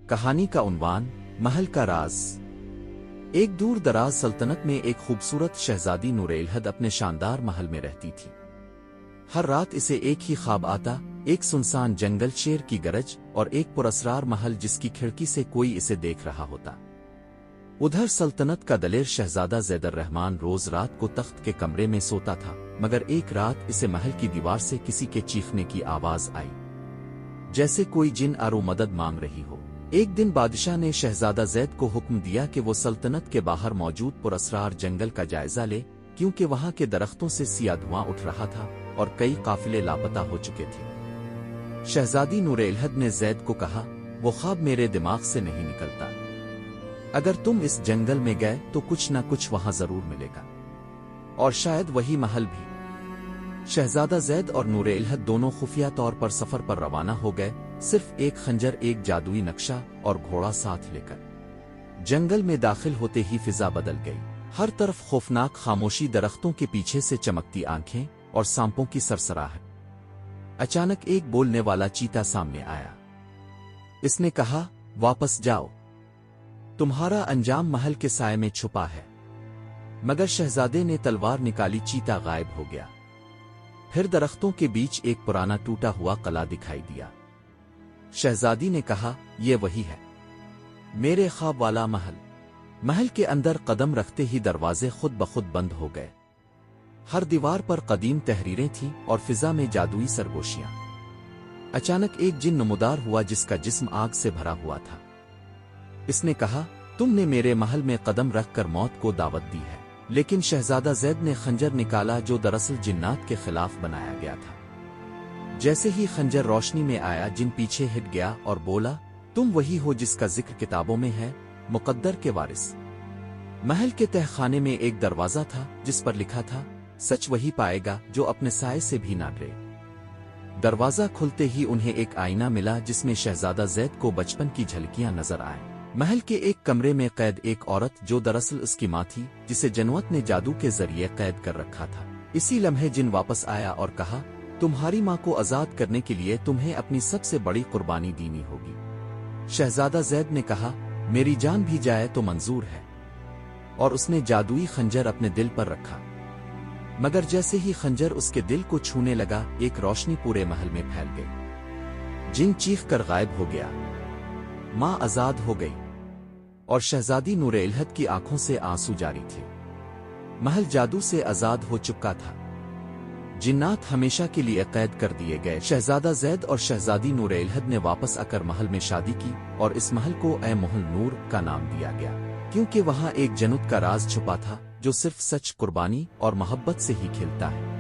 کہانی کا عنوان محل کا راز۔ ایک دور دراز سلطنت میں ایک خوبصورت شہزادی نور الہد اپنے شاندار محل میں رہتی تھی۔ ہر رات اسے ایک ہی خواب آتا، ایک سنسان جنگل، شیر کی گرج اور ایک پراسرار محل جس کی کھڑکی سے کوئی اسے دیکھ رہا ہوتا۔ ادھر سلطنت کا دلیر شہزادہ زید الرحمن روز رات کو تخت کے کمرے میں سوتا تھا، مگر ایک رات اسے محل کی دیوار سے کسی کے چیخنے کی آواز آئی، جیسے کوئی جن آرو مدد مانگ رہی ہو۔ ایک دن بادشاہ نے شہزادہ زید کو حکم دیا کہ وہ سلطنت کے باہر موجود پراسرار جنگل کا جائزہ لے، کیونکہ وہاں کے درختوں سے سیاہ دھواں اٹھ رہا تھا اور کئی قافلے لاپتہ ہو چکے تھے۔ شہزادی نور الہد نے زید کو کہا، وہ خواب میرے دماغ سے نہیں نکلتا، اگر تم اس جنگل میں گئے تو کچھ نہ کچھ وہاں ضرور ملے گا، اور شاید وہی محل بھی۔ شہزادہ زید اور نور الہد دونوں خفیہ طور پر سفر پر روانہ ہو گئے، صرف ایک خنجر، ایک جادوئی نقشہ اور گھوڑا ساتھ لے کر۔ جنگل میں داخل ہوتے ہی فضا بدل گئی، ہر طرف خوفناک خاموشی، درختوں کے پیچھے سے چمکتی آنکھیں اور سانپوں کی سرسراہٹ۔ اچانک ایک بولنے والا چیتا سامنے آیا۔ اس نے کہا، واپس جاؤ، تمہارا انجام محل کے سائے میں چھپا ہے۔ مگر شہزادے نے تلوار نکالی، چیتا غائب ہو گیا۔ پھر درختوں کے بیچ ایک پرانا ٹوٹا ہوا قلعہ دکھائی دیا۔ شہزادی نے کہا، یہ وہی ہے، میرے خواب والا محل۔ محل کے اندر قدم رکھتے ہی دروازے خود بخود بند ہو گئے۔ ہر دیوار پر قدیم تحریریں تھیں اور فضا میں جادوئی سرگوشیاں۔ اچانک ایک جن نمودار ہوا جس کا جسم آگ سے بھرا ہوا تھا۔ اس نے کہا، تم نے میرے محل میں قدم رکھ کر موت کو دعوت دی ہے۔ لیکن شہزادہ زید نے خنجر نکالا جو دراصل جنات کے خلاف بنایا گیا تھا۔ جیسے ہی خنجر روشنی میں آیا، جن پیچھے ہٹ گیا اور بولا، تم وہی ہو جس کا ذکر کتابوں میں ہے، مقدر کے وارث۔ محل کے تہ خانے میں ایک دروازہ تھا جس پر لکھا تھا، سچ وہی پائے گا جو اپنے سائے سے بھی نہ ڈرے۔ دروازہ کھلتے ہی انہیں ایک آئینہ ملا جس میں شہزادہ زید کو بچپن کی جھلکیاں نظر آئیں۔ محل کے ایک کمرے میں قید ایک عورت جو دراصل اس کی ماں تھی، جسے جنوت نے جادو کے ذریعے قید کر رکھا تھا۔ اسی لمحے جن واپس آیا اور کہا، تمہاری ماں کو آزاد کرنے کے لیے تمہیں اپنی سب سے بڑی قربانی دینی ہوگی۔ شہزادہ زید نے کہا، میری جان بھی جائے تو منظور ہے، اور اس نے جادوئی خنجر اپنے دل پر رکھا۔ مگر جیسے ہی خنجر اس کے دل کو چھونے لگا، ایک روشنی پورے محل میں پھیل گئی۔ جن چیخ کر غائب ہو گیا، ماں آزاد ہو گئی، اور شہزادی نور الہد کی آنکھوں سے آنسو جاری تھے۔ محل جادو سے آزاد ہو چکا تھا، جنات ہمیشہ کے لیے قید کر دیے گئے۔ شہزادہ زید اور شہزادی نور الہد نے واپس آ کر محل میں شادی کی، اور اس محل کو اے محل نور کا نام دیا گیا، کیونکہ وہاں ایک جنت کا راز چھپا تھا جو صرف سچ، قربانی اور محبت سے ہی کھلتا ہے۔